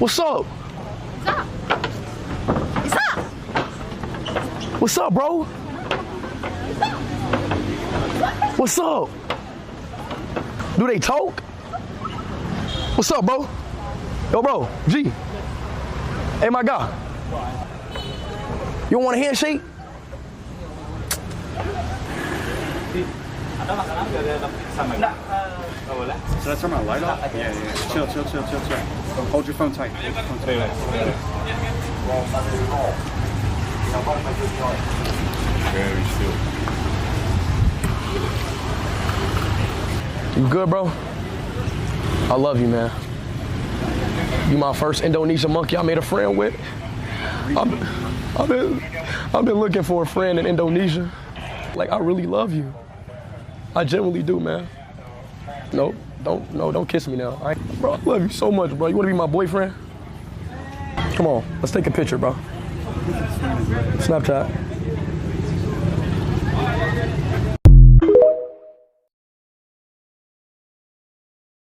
What's up? What's up? What's up, bro? What's up? Do they talk? What's up, bro? Yo, bro, G. Hey, my guy. You don't want a handshake? Should I turn my light off? Yeah. Chill. Hold your phone tight. Very still. You good, bro? I love you, man. You my first Indonesian monkey I made a friend with. I've been looking for a friend in Indonesia. Like, I really love you. I genuinely do, man. No, don't kiss me now. Bro, I love you so much, bro. You wanna be my boyfriend? Come on, let's take a picture, bro. Snapchat.